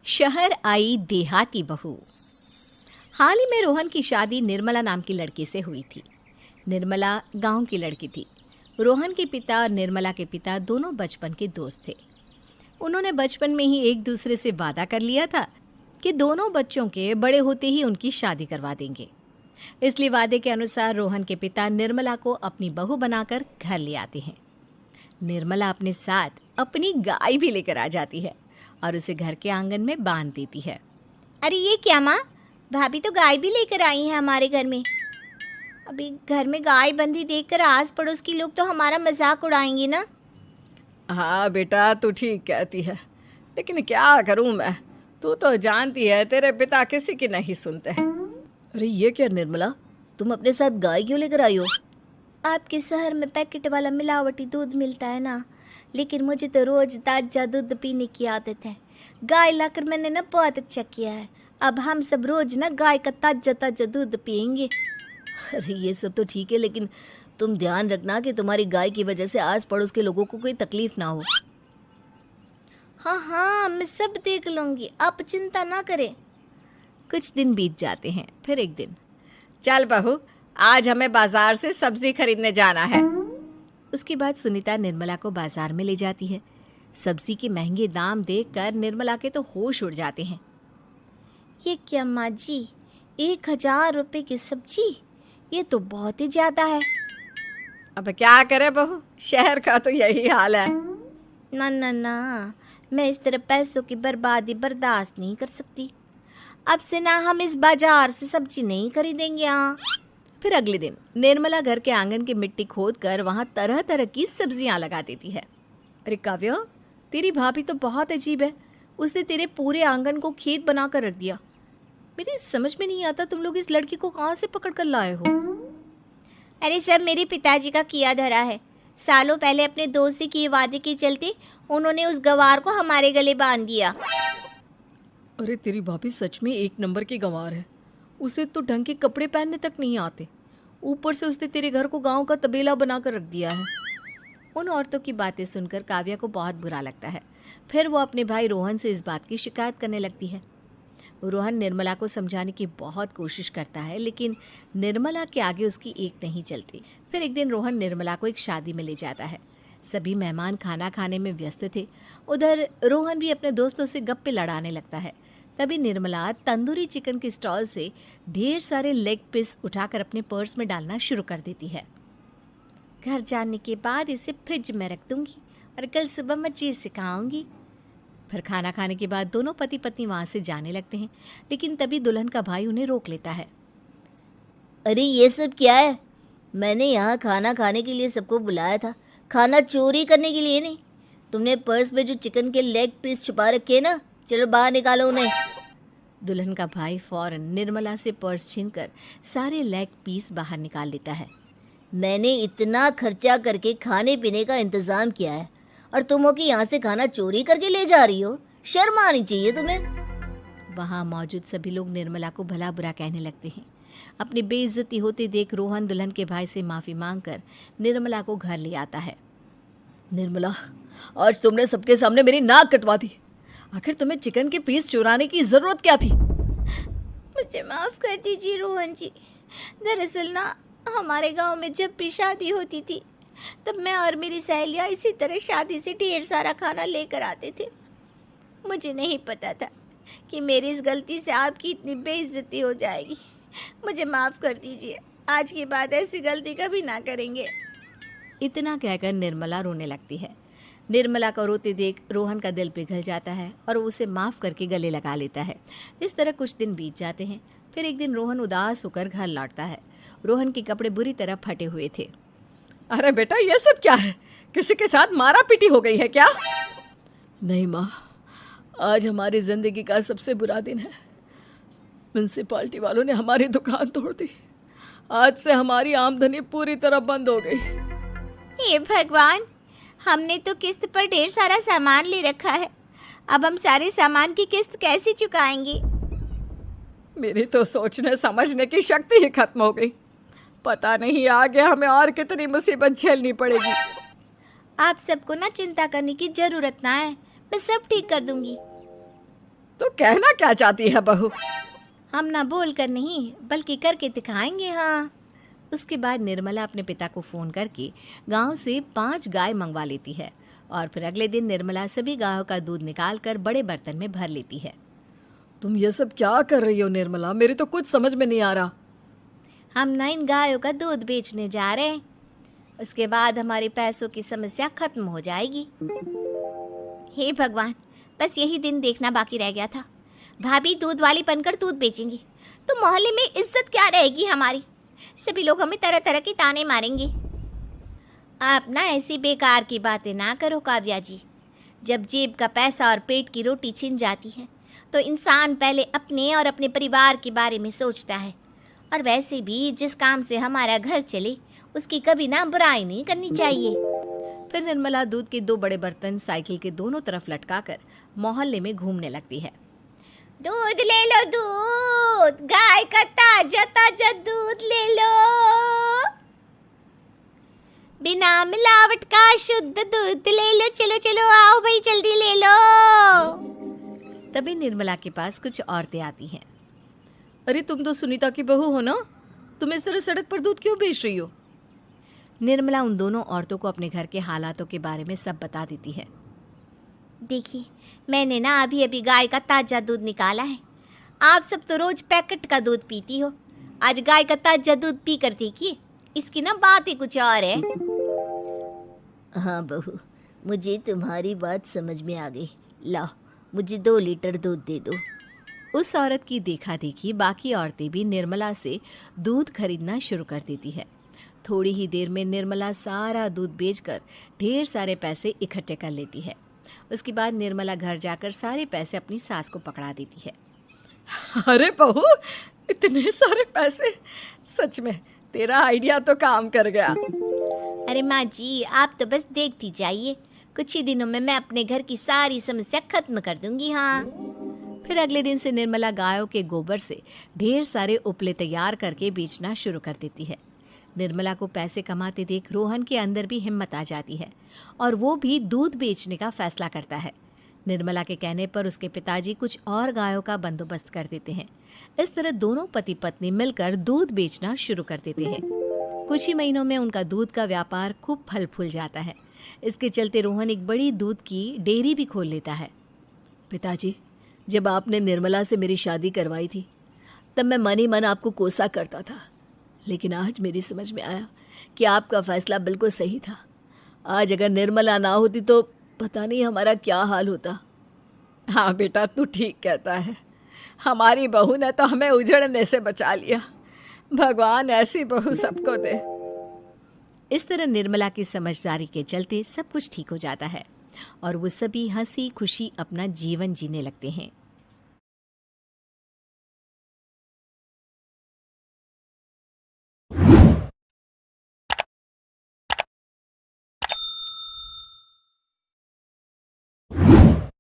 शहर आई देहाती बहू। हाल ही में रोहन की शादी निर्मला नाम की लड़की से हुई थी। निर्मला गांव की लड़की थी। रोहन के पिता और निर्मला के पिता दोनों बचपन के दोस्त थे। उन्होंने बचपन में ही एक दूसरे से वादा कर लिया था कि दोनों बच्चों के बड़े होते ही उनकी शादी करवा देंगे। इसलिए वादे के अनुसार रोहन के पिता निर्मला को अपनी बहू बनाकर घर ले आते हैं। निर्मला अपने साथ अपनी गाय भी लेकर आ जाती है और उसे घर के आंगन में बांध देती है। अरे ये क्या माँ, भाभी तो गाय भी लेकर आई हैं हमारे घर में। अभी घर में गाय बंधी देखकर आस पड़ोस के लोग तो हमारा मजाक उड़ाएंगे ना। हाँ बेटा, तू ठीक कहती है, लेकिन क्या करूँ मैं। तू तो जानती है तेरे पिता किसी की नहीं सुनते। अरे ये क्या निर्मला, तुम अपने साथ गाय क्यों लेकर आई हो? आपके शहर में पैकेट वाला मिलावटी दूध मिलता है ना, लेकिन मुझे तो रोज ताजा दूध पीने की आदत है। गाय लाकर मैंने ना बहुत अच्छा किया है। अब हम सब रोज ना गाय का ताजा ताजा दूध पियेंगे। अरे ये सब तो ठीक है, लेकिन तुम ध्यान रखना कि तुम्हारी गाय की वजह से आस पड़ोस के लोगों को कोई तकलीफ ना हो। हाँ हाँ, मैं सब देख लूँगी, आप चिंता ना करें। कुछ दिन बीत जाते हैं। फिर एक दिन, चल बहू, आज हमें बाजार से सब्जी खरीदने जाना है। उसके बाद सुनीता निर्मला को बाजार में ले जाती है। सब्जी के महंगे दाम देखकर निर्मला के तो होश उड़ जाते हैं। ये क्या माँ जी, 1000 रुपये की सब्जी, ये तो बहुत ही ज़्यादा है। अब क्या करे बहू, शहर का तो यही हाल है। ना ना ना, मैं इस तरह पैसों की बर्बादी बर्दाश्त नहीं कर सकती। अब से ना हम इस बाजार से सब्जी नहीं खरीदेंगे। हाँ। फिर अगले दिन निर्मला घर के आंगन की मिट्टी खोद कर वहाँ तरह तरह की सब्जियाँ लगा देती है। अरे काव्या, तेरी भाभी तो बहुत अजीब है। उसने तेरे पूरे आंगन को खेत बना कर रख दिया। मेरी समझ में नहीं आता तुम लोग इस लड़की को कहाँ से पकड़ कर लाए हो। अरे सब मेरे पिताजी का किया धरा है। सालों पहले अपने दोस्त से किए वादे के चलते उन्होंने उस गवार को हमारे गले बांध दिया। अरे तेरी भाभी सच में एक नंबर की गंवार है। उसे तो ढंग के कपड़े पहनने तक नहीं आते, ऊपर से उसने तेरे घर को गांव का तबेला बनाकर रख दिया है। उन औरतों की बातें सुनकर काव्या को बहुत बुरा लगता है। फिर वो अपने भाई रोहन से इस बात की शिकायत करने लगती है। रोहन निर्मला को समझाने की बहुत कोशिश करता है, लेकिन निर्मला के आगे उसकी एक नहीं चलती। फिर एक दिन रोहन निर्मला को एक शादी में ले जाता है। सभी मेहमान खाना खाने में व्यस्त थे। उधर रोहन भी अपने दोस्तों से गप्पे लड़ाने लगता है। तभी निर्मला तंदूरी चिकन के स्टॉल से ढेर सारे लेग पीस उठाकर अपने पर्स में डालना शुरू कर देती है। घर जाने के बाद इसे फ्रिज में रख दूंगी और कल सुबह मैं चीज़ सिखाऊंगी। फिर खाना खाने के बाद दोनों पति पत्नी वहाँ से जाने लगते हैं, लेकिन तभी दुल्हन का भाई उन्हें रोक लेता है। अरे ये सब क्या है? मैंने यहाँ खाना खाने के लिए सबको बुलाया था, खाना चोरी करने के लिए नहीं। तुमने पर्स में जो चिकन के लेग पीस छुपा रखे ना, चलो बाहर निकालो उन्हें। दुल्हन का भाई फौरन निर्मला से पर्स छीनकर सारे लेग पीस बाहर निकाल लेता है। मैंने इतना खर्चा करके खाने पीने का इंतजाम किया है और तुम हो कि यहाँ से खाना चोरी करके ले जा रही हो। शर्म आनी चाहिए तुम्हें। वहाँ मौजूद सभी लोग निर्मला को भला बुरा कहने लगते हैं। अपनी बेइज्जती होते देख रोहन दुल्हन के भाई से माफ़ी मांगकर निर्मला को घर ले आता है। निर्मला, आज तुमने सबके सामने मेरी नाक कटवा दी। आखिर तुम्हें चिकन के पीस चुराने की ज़रूरत क्या थी? मुझे माफ़ कर दीजिए रोहन जी। दरअसल ना, हमारे गांव में जब भी शादी होती थी तब मैं और मेरी सहेलियाँ इसी तरह शादी से ढेर सारा खाना लेकर आते थे। मुझे नहीं पता था कि मेरी इस गलती से आपकी इतनी बेइज्जती हो जाएगी। मुझे माफ़ कर दीजिए। आज के बाद ऐसी गलती कभी ना करेंगे। इतना कहकर निर्मला रोने लगती है। निर्मला को रोते देख रोहन का दिल पिघल जाता है और वो उसे माफ़ करके गले लगा लेता है। इस तरह कुछ दिन बीत जाते हैं। फिर एक दिन रोहन उदास होकर घर लौटता है। रोहन के कपड़े बुरी तरह फटे हुए थे। अरे बेटा, ये सब क्या है? किसी के साथ मारा पीटी हो गई है क्या? नहीं माँ, आज हमारी ज़िंदगी का सबसे बुरा दिन है। म्यूनसिपालिटी वालों ने हमारी दुकान तोड़ दी। आज से हमारी आमदनी पूरी तरह बंद हो गई। हे भगवान, हमने तो किस्त पर ढेर सारा सामान ले रखा है। अब हम सारे सामान की किस्त कैसे चुकाएंगे? मेरी तो सोचने समझने की शक्ति ही खत्म हो गई। पता नहीं आगे हमें और कितनी मुसीबत झेलनी पड़ेगी। आप सबको ना चिंता करने की ज़रूरत ना है, मैं सब ठीक कर दूंगी। तो कहना क्या चाहती है बहू? हम ना बोल कर नहीं बल्कि करके दिखाएंगे। हाँ। उसके बाद निर्मला अपने पिता को फ़ोन करके गांव से 5 गाय मंगवा लेती है और फिर अगले दिन निर्मला सभी गायों का दूध निकाल कर बड़े बर्तन में भर लेती है। तुम ये सब क्या कर रही हो निर्मला? मेरी तो कुछ समझ में नहीं आ रहा। हम ना इन गायों का दूध बेचने जा रहे हैं। उसके बाद हमारे पैसों की समस्या खत्म हो जाएगी। हे भगवान, बस यही दिन देखना बाकी रह गया था। भाभी दूध वाली बनकर दूध बेचेंगी तो मोहल्ले में इज्जत क्या रहेगी हमारी? सभी लोग हमें तरह तरह के ताने मारेंगे। आप ना ऐसी बेकार की बातें ना करो काव्या जी। जब जेब का पैसा और पेट की रोटी छिन जाती है तो इंसान पहले अपने और अपने परिवार के बारे में सोचता है। और वैसे भी जिस काम से हमारा घर चले उसकी कभी ना बुराई नहीं करनी चाहिए। फिर निर्मला दूध के 2 बड़े बर्तन साइकिल के दोनों तरफ लटकाकर मोहल्ले में घूमने लगती है। दूध ले लो, दूध, गाय का ताजा ताजा दूध ले लो, बिना मिलावट का शुद्ध दूध ले लो। चलो चलो आओ भाई, जल्दी ले लो। तभी निर्मला के पास कुछ औरतें आती हैं। अरे तुम तो सुनीता की बहू हो ना? तुम इस तरह सड़क पर दूध क्यों बेच रही हो? निर्मला उन दोनों औरतों को अपने घर के हालातों के बारे में सब बता देती है। देखिए, मैंने ना अभी अभी गाय का ताजा दूध निकाला है। आप सब तो रोज पैकेट का दूध पीती हो, आज गाय का ताजा दूध पी कर देखिए, इसकी ना बात ही कुछ और है। हाँ बहू, मुझे तुम्हारी बात समझ में आ गई। लाओ, मुझे 2 लीटर दूध दे दो। उस औरत की देखा देखी बाकी औरतें भी निर्मला से दूध खरीदना शुरू कर देती है। थोड़ी ही देर में निर्मला सारा दूध बेचकर ढेर सारे पैसे इकट्ठे कर लेती है। उसके बाद निर्मला घर जाकर सारे पैसे अपनी सास को पकड़ा देती है। अरे बहू, इतने सारे पैसे! सच में तेरा आइडिया तो काम कर गया। अरे माँ जी, आप तो बस देखती जाइए, कुछ ही दिनों में मैं अपने घर की सारी समस्या खत्म कर दूंगी। हाँ। फिर अगले दिन से निर्मला गायों के गोबर से ढेर सारे उपले तैयार करके बेचना शुरू कर देती है। निर्मला को पैसे कमाते देख रोहन के अंदर भी हिम्मत आ जाती है और वो भी दूध बेचने का फैसला करता है। निर्मला के कहने पर उसके पिताजी कुछ और गायों का बंदोबस्त कर देते हैं। इस तरह दोनों पति पत्नी मिलकर दूध बेचना शुरू कर देते हैं। कुछ ही महीनों में उनका दूध का व्यापार खूब फल फूल जाता है। इसके चलते रोहन एक बड़ी दूध की डेयरी भी खोल लेता है। पिताजी, जब आपने निर्मला से मेरी शादी करवाई थी तब मैं मन ही मन आपको कोसा करता था, लेकिन आज मेरी समझ में आया कि आपका फैसला बिल्कुल सही था। आज अगर निर्मला ना होती तो पता नहीं हमारा क्या हाल होता। हाँ बेटा, तू ठीक कहता है। हमारी बहू ने तो हमें उजड़ने से बचा लिया। भगवान ऐसी बहू सबको दे। इस तरह निर्मला की समझदारी के चलते सब कुछ ठीक हो जाता है और वो सभी हंसी खुशी अपना जीवन जीने लगते हैं।